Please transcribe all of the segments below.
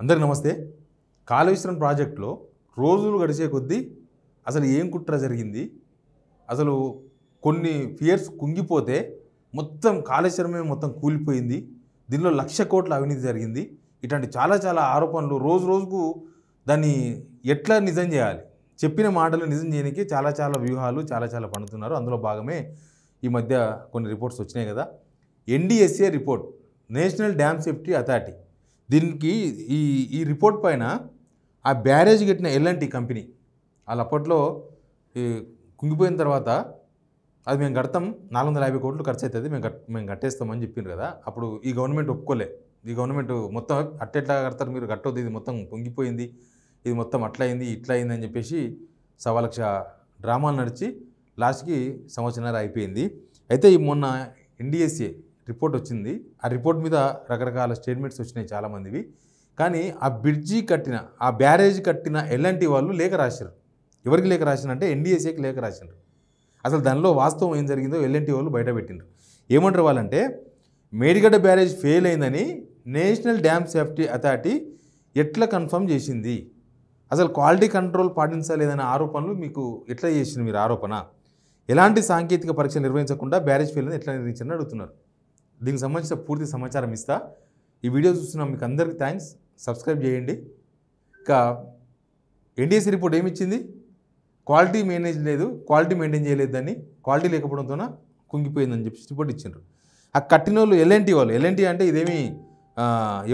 అందరికీ నమస్తే. కాళేశ్వరం ప్రాజెక్టులో రోజులు గడిచే కొద్దీ అసలు ఏం కుట్ర జరిగింది, అసలు కొన్ని ఫియర్స్ కుంగిపోతే మొత్తం కాళేశ్వరమే మొత్తం కూలిపోయింది, దీనిలో 1,00,000 కోట్ల అవినీతి జరిగింది, ఇట్లాంటి చాలా ఆరోపణలు రోజు రోజుకు దాన్ని ఎట్లా నిజం చేయాలి, చెప్పిన మాటలు నిజం చేయడానికి చాలా వ్యూహాలు చాలా పన్నుతున్నారు. అందులో భాగమే ఈ మధ్య కొన్ని రిపోర్ట్స్ వచ్చినాయి కదా. NDSA report, national dam safety authority, దీనికి ఈ రిపోర్ట్ పైన ఆ బ్యారేజ్ కట్టిన L&T కంపెనీ వాళ్ళు అప్పట్లో కుంగిపోయిన తర్వాత అది మేము కడతాం 450 కోట్లు ఖర్చు అవుతుంది, మేము కట్టేస్తామని చెప్పిండ్రు కదా. అప్పుడు ఈ గవర్నమెంట్ ఒప్పుకోలే. ఈ గవర్నమెంట్ మొత్తం అట్టెట్లా కడతారు మీరు, కట్టొద్దు, ఇది మొత్తం కుంగిపోయింది, ఇది మొత్తం అట్లా అయింది ఇట్లా అయింది అని చెప్పేసి 1,00,000 డ్రామాలు నడిచి లాస్ట్కి సంవత్సరాలు అయిపోయింది. అయితే ఈ మొన్న NDSA రిపోర్ట్ వచ్చింది. ఆ రిపోర్ట్ మీద రకరకాల స్టేట్మెంట్స్ వచ్చినాయి చాలామందివి. కానీ ఆ బ్రిడ్జి కట్టిన, ఆ బ్యారేజ్ కట్టిన L&T వాళ్ళు లేఖ రాశారు. ఎవరికి లేఖ రాసినంటే NDSAకి లేఖ రాసినారు. అసలు దానిలో వాస్తవం ఏం జరిగిందో L&T వాళ్ళు బయట పెట్టినారు. ఏమంటారు వాళ్ళంటే, మేడిగడ్డ బ్యారేజ్ ఫెయిల్ అయిందని నేషనల్ డ్యామ్ సేఫ్టీ అథారిటీ ఎట్లా కన్ఫర్మ్ చేసింది, అసలు క్వాలిటీ కంట్రోల్ పాటించలేదనే ఆరోపణలు మీకు ఎట్లా చేసింది మీరు ఆరోపణ, ఎలాంటి సాంకేతిక పరీక్షలు నిర్వహించకుండా బ్యారేజ్ ఫెయిల్ అని ఎట్లా నిర్వహించారని అడుగుతున్నారు. దీనికి సంబంధించిన పూర్తి సమాచారం ఇస్తా. ఈ వీడియో చూస్తున్న మీకు అందరికీ థ్యాంక్స్. సబ్స్క్రైబ్ చేయండి. ఇంకా NDSA రిపోర్ట్ ఏమిచ్చింది, క్వాలిటీ క్వాలిటీ మెయింటైన్ చేయలేదు, దాన్ని క్వాలిటీ లేకపోవడంతో కుంగిపోయిందని చెప్పి రిపోర్ట్ ఇచ్చిండ్రు. ఆ కట్టిన వాళ్ళు L&T వాళ్ళు. L&T అంటే ఇదేమి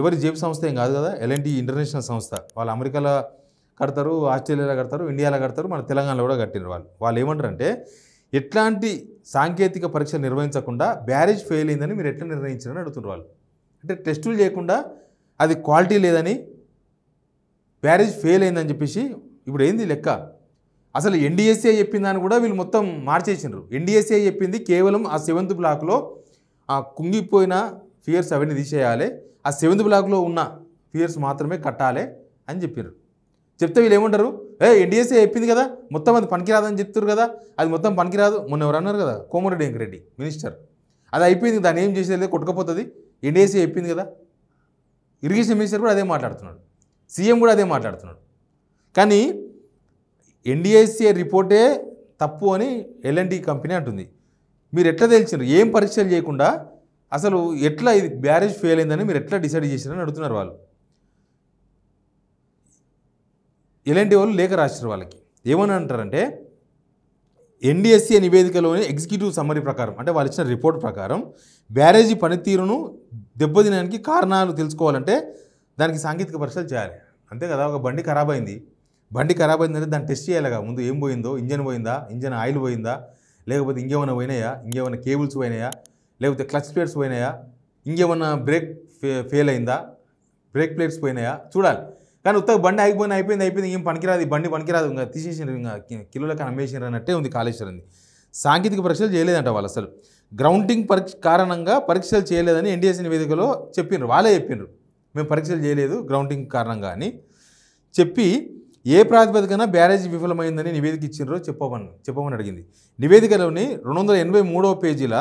ఎవరి జేబు సంస్థ ఏం కాదు కదా. L&T ఇంటర్నేషనల్ సంస్థ. వాళ్ళు అమెరికాలో కడతారు, ఆస్ట్రేలియాలో కడతారు, ఇండియాలో కడతారు, మన తెలంగాణలో కూడా కట్టినారు. వాళ్ళు ఏమంటారంటే, ఎట్లాంటి సాంకేతిక పరీక్షలు నిర్వహించకుండా బ్యారేజ్ ఫెయిల్ అయిందని మీరు ఎట్లా నిర్ణయించారని అడుగుతున్నారు వాళ్ళు. అంటే టెస్టులు చేయకుండా అది క్వాలిటీ లేదని బ్యారేజ్ ఫెయిల్ అయిందని చెప్పేసి ఇప్పుడు ఏంది లెక్క. అసలు NDSA చెప్పిన దాన్ని కూడా వీళ్ళు మొత్తం మార్చేసిండ్రు. NDSA చెప్పింది కేవలం ఆ 7th బ్లాక్లో ఆ కుంగిపోయిన ఫియర్స్ అవన్నీ తీసేయాలి, ఆ 7th బ్లాక్లో ఉన్న ఫియర్స్ మాత్రమే కట్టాలి అని చెప్పారు. చెప్తే వీళ్ళు ఏమంటారు, NDSA చెప్పింది కదా మొత్తం అది పనికిరాదని చెప్తారు కదా, అది మొత్తం పనికిరాదు. మొన్న ఎవరు అన్నారు కదా, కోమరెడ్డి వెంకరెడ్డి మినిస్టర్, అది అయిపోయింది, దాన్ని ఏం చేసేది కొట్టుకపోతుంది, NDSA చెప్పింది కదా. ఇరిగేషన్ మినిస్టర్ కూడా అదే మాట్లాడుతున్నాడు, సీఎం కూడా అదే మాట్లాడుతున్నాడు. కానీ NDSA రిపోర్టే తప్పు అని L&T కంపెనీ అంటుంది. మీరు ఎట్లా తెలిసినారు, ఏం పరీక్షలు చేయకుండా అసలు ఎట్లా ఇది బ్యారేజ్ ఫెయిల్ అయిందని మీరు ఎట్లా డిసైడ్ చేసినారని అడుగుతున్నారు వాళ్ళు. L&T వాళ్ళు లేఖ రాశారు వాళ్ళకి. ఏమని అంటారంటే, NDSA నివేదికలోని ఎగ్జిక్యూటివ్ సమ్మరీ ప్రకారం, అంటే వాళ్ళు ఇచ్చిన రిపోర్ట్ ప్రకారం బ్యారేజీ పనితీరును దెబ్బతినడానికి కారణాలు తెలుసుకోవాలంటే దానికి సాంకేతిక పరీక్షలు చేయాలి. అంతే కదా. ఒక బండి ఖరాబ్ అయిందంటే దాన్ని టెస్ట్ చేయాలిగా. ముందు ఏం పోయిందో, ఇంజన్ పోయిందా, ఇంజన్ ఆయిల్ పోయిందా, లేకపోతే ఇంకేమైనా పోయినాయా, ఇంకేమైనా కేబుల్స్ పోయినాయా, లేకపోతే క్లచ్ ప్లేట్స్ పోయినాయా, ఇంకేమన్నా బ్రేక్ ఫెయిల్ అయిందా, బ్రేక్ ప్లేట్స్ పోయినాయా చూడాలి. కానీ ఉత్తగా బండి అయిపోయింది, ఏం పనికిరాదు, ఈ బండి పనికిరాదు, ఇంకా తీసేసినారు, ఇంకా కిలోలకు అమ్మేసినారు అన్నట్టే ఉంది కాళేశ్వరంది. సాంకేతిక పరీక్షలు చేయలేదంట వాళ్ళు. అసలు గ్రౌండింగ్ కారణంగా పరీక్షలు చేయలేదని NDSA నివేదికలో వాళ్ళే చెప్పిండ్రు, మేము పరీక్షలు చేయలేదు గ్రౌండింగ్ కారణంగా అని చెప్పి, ఏ ప్రాతిపదికన బ్యారేజ్ విఫలమైందని నివేదిక ఇచ్చిండ్రో చెప్పమని అడిగింది. నివేదికలోని 283వ పేజీల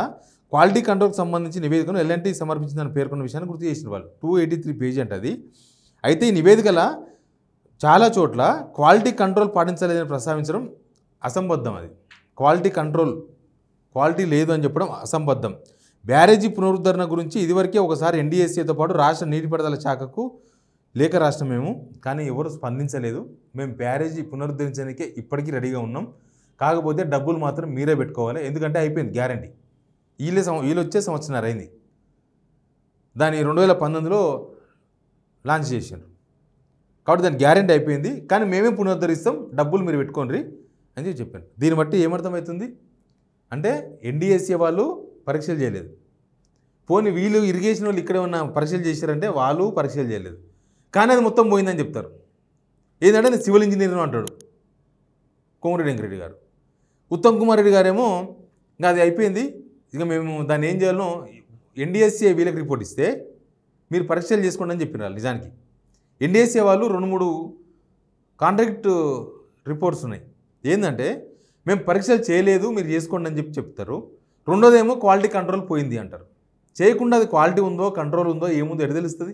క్వాలిటీ కంట్రోల్కి సంబంధించి నివేదికను L&T సమర్పించిందని పేర్కొన్న విషయాన్ని గుర్తు చేసిన వాళ్ళు. 283 పేజీ అంటే అది. అయితే ఈ నివేదికల చాలా చోట్ల క్వాలిటీ కంట్రోల్ పాటించలేదని ప్రస్తావించడం అసంబద్ధం. అది క్వాలిటీ లేదు అని చెప్పడం అసంబద్ధం. బ్యారేజీ పునరుద్ధరణ గురించి ఇదివరకే ఒకసారి NDSAతో పాటు రాష్ట్ర నీటిపారుదల శాఖకు లేఖ రాష్ట్రమేమో, కానీ ఎవరు స్పందించలేదు. మేము బ్యారేజీ పునరుద్ధరించడానికే ఇప్పటికీ రెడీగా ఉన్నాం, కాకపోతే డబ్బులు మాత్రం మీరే పెట్టుకోవాలి, ఎందుకంటే అయిపోయింది గ్యారంటీ. వీళ్ళు వచ్చే సంవత్సరం అయింది, దాన్ని 2019లో లాంచ్ చేశారు కాబట్టి దాని గ్యారెంటీ అయిపోయింది, కానీ మేమే పునరుద్ధరిస్తాం, డబ్బులు మీరు పెట్టుకోండి అని చెప్పాను. దీన్ని బట్టి ఏమర్థమవుతుంది అంటే, NDSA వాళ్ళు పరీక్షలు చేయలేదు, పోనీ వీళ్ళు ఇరిగేషన్ వాళ్ళు ఇక్కడే ఉన్న పరీక్షలు చేశారంటే వాళ్ళు పరీక్షలు చేయలేదు, కానీ అది మొత్తం పోయిందని చెప్తారు. ఏంటంటే నేను సివిల్ ఇంజనీర్ను అంటాడు కోమరెడ్డి వెంకరెడ్డి గారు. ఉత్తమ్ కుమార్ రెడ్డి గారేమో ఇంకా అది అయిపోయింది, ఇక మేము దాన్ని ఏం చేయాలనో NDSA వీళ్ళకి రిపోర్ట్ ఇస్తే మీరు పరీక్షలు చేసుకోండి అని చెప్పినారు. నిజానికి NDSA వాళ్ళు 2-3 కాంట్రాక్ట్ రిపోర్ట్స్ ఉన్నాయి. ఏంటంటే మేము పరీక్షలు చేయలేదు, మీరు చేసుకోండి అని చెప్తారు. రెండోదేమో క్వాలిటీ కంట్రోల్ పోయింది అంటారు. చేయకుండా అది క్వాలిటీ ఉందో కంట్రోల్ ఉందో ఏముందో ఎడ తెలుస్తుంది.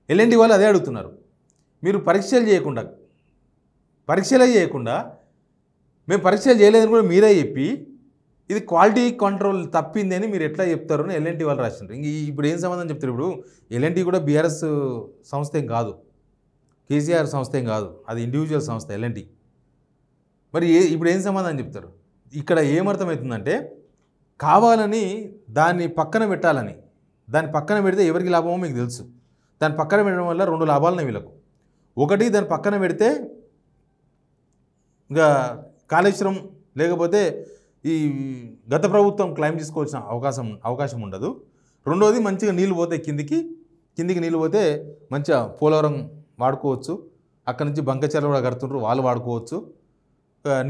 L&T వాళ్ళు అదే అడుగుతున్నారు. మీరు పరీక్షలే చేయకుండా మేము పరీక్షలు చేయలేదని కూడా మీరే చెప్పి ఇది క్వాలిటీ కంట్రోల్ తప్పింది అని మీరు ఎట్లా చెప్తారు అని ఎల్ఎన్టీ వాళ్ళు రాసిండ్రు. ఇంక ఇప్పుడు ఏం సంబంధం చెప్తారు? ఇప్పుడు ఎల్ఎన్టీ కూడా బీఆర్ఎస్ సంస్థ ఏం కాదు, కేసీఆర్ సంస్థ ఏం కాదు, అది ఇండివిజువల్ సంస్థ ఎల్ఎన్టీ. మరి ఇప్పుడు ఏం సమాధానం చెప్తారు? ఇక్కడ ఏమర్థమవుతుందంటే కావాలని దాన్ని పక్కన పెట్టాలని, దాన్ని పక్కన పెడితే ఎవరికి లాభమో మీకు తెలుసు. దాన్ని పక్కన పెట్టడం వల్ల 2 లాభాలున్నాయి వీళ్ళకు. ఒకటి, దాన్ని పక్కన పెడితే ఇంకా కాళేశ్వరం లేకపోతే ఈ గత ప్రభుత్వం క్లైమ్ చేసుకోవాల్సిన అవకాశం ఉండదు. రెండోది, మంచిగా నీళ్ళు పోతాయి కిందికి నీళ్ళు పోతే మంచిగా పోలవరం వాడుకోవచ్చు. అక్కడ నుంచి బంకచెర్ల కూడా కడుతుండ్రు, వాళ్ళు వాడుకోవచ్చు.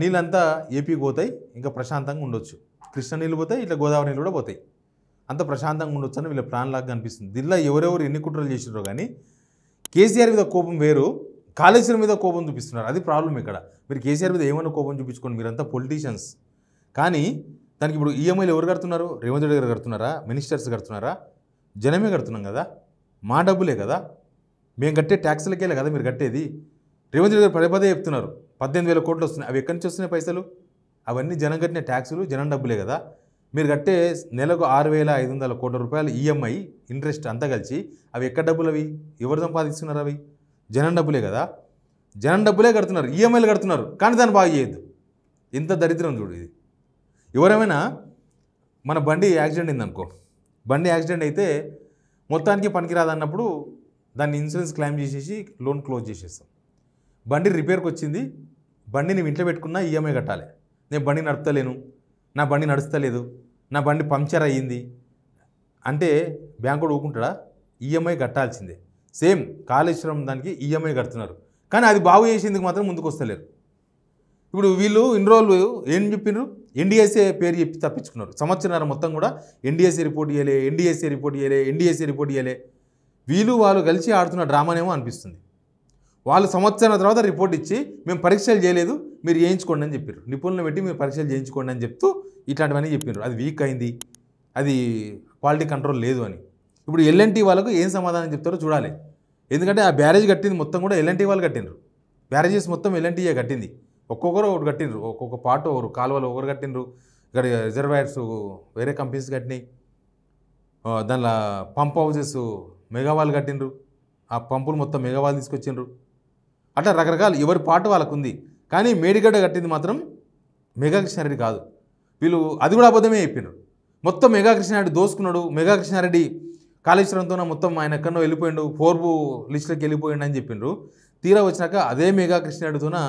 నీళ్ళంతా ఏపీకి పోతాయి, ఇంకా ప్రశాంతంగా ఉండొచ్చు. కృష్ణ నీళ్ళు పోతాయి, ఇట్లా గోదావరి నీళ్ళు కూడా పోతాయి, అంత ప్రశాంతంగా ఉండొచ్చు అని వీళ్ళ ప్లాన్ లాగా కనిపిస్తుంది. దీనిలో ఎవరెవరు ఎన్ని కుట్రలు చేసినారో కానీ కేసీఆర్ మీద కోపం వేరు, కాళేశ్వరం మీద కోపం చూపిస్తున్నారు. అది ప్రాబ్లం ఇక్కడ. మీరు కేసీఆర్ మీద ఏమైనా కోపం చూపించుకోండి, మీరంతా పొలిటీషియన్స్. కానీ దానికి ఇప్పుడు ఈఎంఐలు ఎవరు కడుతున్నారు? రేవంత్ రెడ్డి గారు కడుతున్నారా? మినిస్టర్స్ కడుతున్నారా? జనమే కడుతున్నాం కదా, మా డబ్బులే కదా, మేము కట్టే ట్యాక్స్లకే కదా మీరు కట్టేది. రేవంత్ రెడ్డి గారు పదే చెప్తున్నారు 18,000 కోట్లు వస్తున్నాయి. అవి ఎక్కడి నుంచి వస్తున్నాయి పైసలు? అవన్నీ జనం కట్టిన ట్యాక్సులు, జనం డబ్బులే కదా. మీరు కట్టే నెలకు 6,500 కోట్ల రూపాయలు ఈఎంఐ ఇంట్రెస్ట్ అంతా కలిసి అవి ఎక్కడ డబ్బులు? అవి ఎవరు సంపాదిస్తున్నారు? అవి జనం డబ్బులే కదా. జనం డబ్బులే కడుతున్నారు, ఈఎంఐలు కడుతున్నారు, కానీ దాన్ని బాగా చేయొద్దు. ఎంత దరిద్రం చూడు ఇది. ఎవరైనా మన బండి యాక్సిడెంట్ అయిందనుకో, బండి యాక్సిడెంట్ అయితే మొత్తానికి పనికిరాదన్నప్పుడు దాన్ని ఇన్సూరెన్స్ క్లెయిమ్ చేసేసి లోన్ క్లోజ్ చేసేస్తాం. బండి రిపేర్కి వచ్చింది, బండి నువ్వు ఇంట్లో పెట్టుకున్నా ఈఎంఐ కట్టాలి. నేను బండి నడుపుతలేను, నా బండి నడుస్తలేదు, నా బండి పంక్చర్ అయ్యింది అంటే బ్యాంకు కూడా ఊరుకుంటాడా? ఈఎంఐ కట్టాల్సిందే. సేమ్ కాళేశ్వరం దానికి ఈఎంఐ కడుతున్నారు, కానీ అది బాగు చేసేందుకు మాత్రం ముందుకు వస్తలేరు. ఇప్పుడు వీళ్ళు ఇన్ని రోజులు ఏం చెప్పినారు? ఎన్డీఎస్ఏ పేరు చెప్పి తప్పించుకున్నారు. సంవత్సరాల మొత్తం కూడా ఎన్డీఎస్ఏ రిపోర్ట్ ఇవ్వలే. వాళ్ళు కలిసి ఆడుతున్న డ్రామానేమో అనిపిస్తుంది. వాళ్ళు సంవత్సరం తర్వాత రిపోర్ట్ ఇచ్చి మేము పరీక్షలు చేయలేదు, మీరు చేయించుకోండి అని చెప్పారు. నిపుణులను పెట్టి మీరు పరీక్షలు చేయించుకోండి అని చెప్తూ ఇట్లాంటివన్నీ చెప్పినారు. అది వీక్ అయింది, అది క్వాలిటీ కంట్రోల్ లేదు అని. ఇప్పుడు ఎల్ఎన్టీ వాళ్ళకు ఏం సమాధానం చెప్తారో చూడాలి. ఎందుకంటే ఆ బ్యారేజ్ కట్టింది మొత్తం కూడా ఎల్ఎన్టీ వాళ్ళు కట్టినారు. బ్యారేజెస్ మొత్తం ఎల్ఎన్టీయే కట్టింది. ఒక్కొక్కరు ఒకటి కట్టినరు, ఒక్కొక్క పార్ట్ ఒకరు కాలువలు ఒకరు కట్టినరు, ఇక్కడ రిజర్వాయర్స్ వేరే కంపెనీస్ కట్టినాయి, దానిలో పంప్ హౌజెస్ మెగావాల్ కట్టినరు, ఆ పంపులు మొత్తం మెగావాల్ తీసుకొచ్చిండ్రు. అట్లా రకరకాల ఎవరి పాటు వాళ్ళకు ఉంది. కానీ మేడిగడ్డ కట్టింది మాత్రం మెగా కృష్ణారెడ్డి కాదు. వీళ్ళు అది కూడా అబద్ధమే చెప్పినారు. మొత్తం మెగా కృష్ణారెడ్డి దోసుకున్నాడు, మెగా కృష్ణారెడ్డి కాళేశ్వరంతో మొత్తం ఆయన ఎక్కడో వెళ్ళిపోయిండు, 4 లిస్టులోకి వెళ్ళిపోయిండు అని చెప్పిండ్రు. తీరా వచ్చినాక అదే మెగా కృష్ణారెడ్డితోన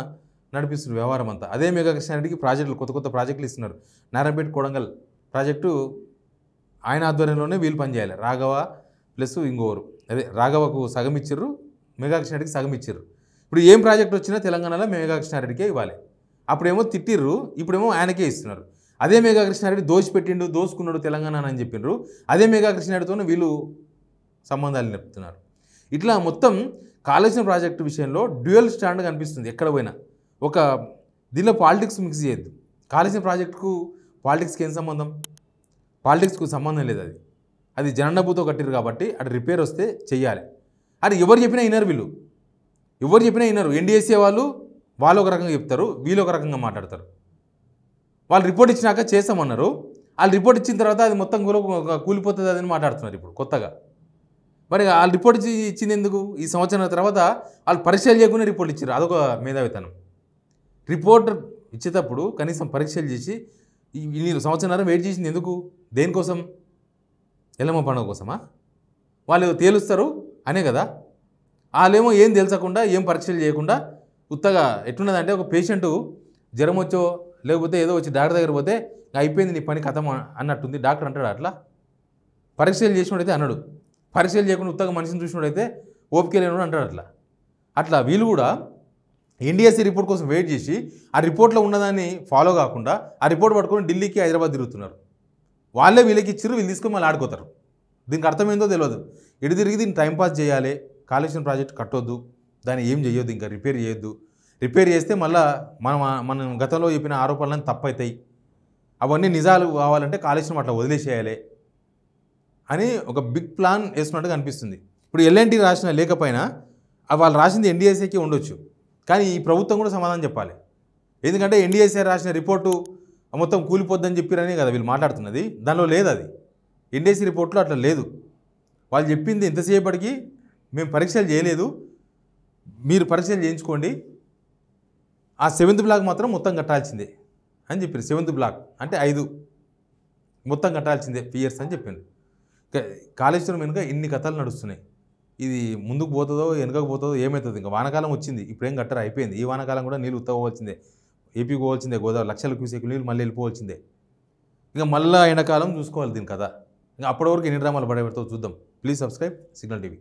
నడిపిస్తున్నారు వ్యవహారం అంతా. అదే మెగా కృష్ణారెడ్డికి ప్రాజెక్టులు కొత్త ప్రాజెక్టులు ఇస్తున్నారు. నారాయణపేట కొడంగల్ ప్రాజెక్టు ఆయన ఆధ్వర్యంలోనే వీళ్ళు పనిచేయాలి. రాఘవ ప్లస్ ఇంకోరు, అదే రాఘవకు సగం ఇచ్చిర్రు, మెగా కృష్ణారెడ్డికి సగం ఇచ్చిర్రు. ఇప్పుడు ఏం ప్రాజెక్ట్ వచ్చినా తెలంగాణలో మెగా కృష్ణారెడ్డికే ఇవ్వాలి. అప్పుడేమో తిట్టిర్రు, ఇప్పుడేమో ఆయనకే ఇస్తున్నారు. అదే మెగా కృష్ణారెడ్డి దోసుకున్నాడు తెలంగాణ అని చెప్పిండ్రు. అదే మెగా కృష్ణారెడ్డితో వీళ్ళు సంబంధాలు నిలుపుతున్నారు. ఇట్లా మొత్తం కాళేశ్వరం ప్రాజెక్టు విషయంలో డ్యూయల్ స్టాండ్ కనిపిస్తుంది ఎక్కడ పోయినా. దీనిలో పాలిటిక్స్ మిక్స్ చేయొద్దు. కాళేశ్వరం ప్రాజెక్టుకు పాలిటిక్స్కి ఏం సంబంధం? పాలిటిక్స్కు సంబంధం లేదు. అది జనడబ్బుతో కట్టిరు కాబట్టి అటు రిపేర్ వస్తే చెయ్యాలి. అది ఎవరు చెప్పినా వినరు వీళ్ళు, ఎవరు చెప్పినా వినరు. ఎన్డీఎస్ఏ వాళ్ళు ఒక రకంగా చెప్తారు, వీళ్ళు ఒక రకంగా మాట్లాడతారు. వాళ్ళు రిపోర్ట్ ఇచ్చినాక చేస్తామన్నారు, వాళ్ళు రిపోర్ట్ ఇచ్చిన తర్వాత అది మొత్తం కూలిపోతుంది అని మాట్లాడుతున్నారు ఇప్పుడు కొత్తగా. మరి వాళ్ళు రిపోర్ట్ ఇచ్చింది ఎందుకు? ఈ సంవత్సరం తర్వాత వాళ్ళు పరీక్షలు చేయకుండా రిపోర్ట్ ఇచ్చారు, అదొక మేధావితనం. రిపోర్ట్ ఇచ్చేటప్పుడు కనీసం పరీక్షలు చేసి నేను సంవత్సరం వెయిట్ చేసింది ఎందుకు? దేనికోసం? ఎల్లమ్మ పండుగ కోసమా? వాళ్ళు తేలుస్తారు అనే కదా. వాళ్ళేమో ఏం తెలుసకుండా, ఏం పరీక్షలు చేయకుండా ఉత్తగా ఎట్లున్నదంటే, ఒక పేషెంటు జ్వరం వచ్చో లేకపోతే ఏదో వచ్చి డాక్టర్ దగ్గర పోతే అయిపోయింది నీ పని కథం అన్నట్టుంది. డాక్టర్ అంటాడు అట్లా? పరీక్షలు చేసినోడైతే అన్నాడు, పరీక్షలు చేయకుండా ఉత్తగా మనిషిని చూసినోడైతే ఓపిక లేనివాడు అంటాడు అట్లా వీళ్ళు కూడా ఎన్డీఎస్సీ రిపోర్ట్ కోసం వెయిట్ చేసి ఆ రిపోర్ట్లో ఉన్నదాన్ని ఫాలో కాకుండా ఆ రిపోర్ట్ పట్టుకొని ఢిల్లీకి హైదరాబాద్ తిరుగుతున్నారు. వాళ్ళే వీళ్ళకి ఇచ్చిర్రు, వీళ్ళు తీసుకొని మళ్ళీ ఆడుకోతారు. దీనికి అర్థమైందో తెలియదు. ఎటు తిరిగి దీన్ని టైంపాస్ చేయాలి. కాళేశ్వరం ప్రాజెక్ట్ కట్టొద్దు, దాన్ని ఏం చేయొద్దు, ఇంకా రిపేర్ చేయొద్దు. రిపేర్ చేస్తే మళ్ళీ మనం గతంలో చెప్పిన ఆరోపణలను తప్పవుతాయి. అవన్నీ నిజాలు కావాలంటే కాళేశ్వరం అట్లా వదిలేసేయాలి అని ఒక బిగ్ ప్లాన్ వేస్తున్నట్టుగా అనిపిస్తుంది. ఇప్పుడు ఎల్ఎన్టీ రాసిన లేకపోయినా వాళ్ళు రాసింది ఎన్డీఎస్ఏకి ఉండొచ్చు, కానీ ఈ ప్రభుత్వం కూడా సమాధానం చెప్పాలి. ఎందుకంటే ఎన్డీఎస్ఏ రాసిన రిపోర్టు మొత్తం కూలిపోద్దని చెప్పిరని కదా వీళ్ళు మాట్లాడుతున్నది. దానిలో లేదు, అది ఎన్డీఎస్ఏ రిపోర్ట్లో అట్లా లేదు. వాళ్ళు చెప్పింది ఎంతసేపటికి మేము పరీక్షలు చేయలేదు, మీరు పరీక్షలు చేయించుకోండి, ఆ 7th బ్లాక్ మాత్రం మొత్తం కట్టాల్సిందే అని చెప్పారు. 7th బ్లాక్ అంటే 5 మొత్తం కట్టాల్సిందే పియర్స్ అని చెప్పింది. కాళేశ్వరం వెనుక ఇన్ని కథలు నడుస్తున్నాయి. ఇది ముందుకు పోతుందో వెనుకకు పోతుందో ఏమవుతుందో. ఇంకా వానాకాలం వచ్చింది, ఇప్పుడేం కట్టరు, అయిపోయింది. ఈ వానాకాలం కూడా నీళ్ళు ఉత్తపోవాల్సిందే, ఏపీకి పోవాల్సిందే, గోదావరి లక్షల క్యూసెక్కులు నీళ్ళు మళ్ళీ వెళ్ళిపోవాల్సిందే. ఇంకా మళ్ళీ ఎండాకాలం చూసుకోవాలి దీని కథ. ఇంకా అప్పటి వరకు ఎన్ని డ్రామాలు పడబెడతావు చూద్దాం. Please subscribe signal TV.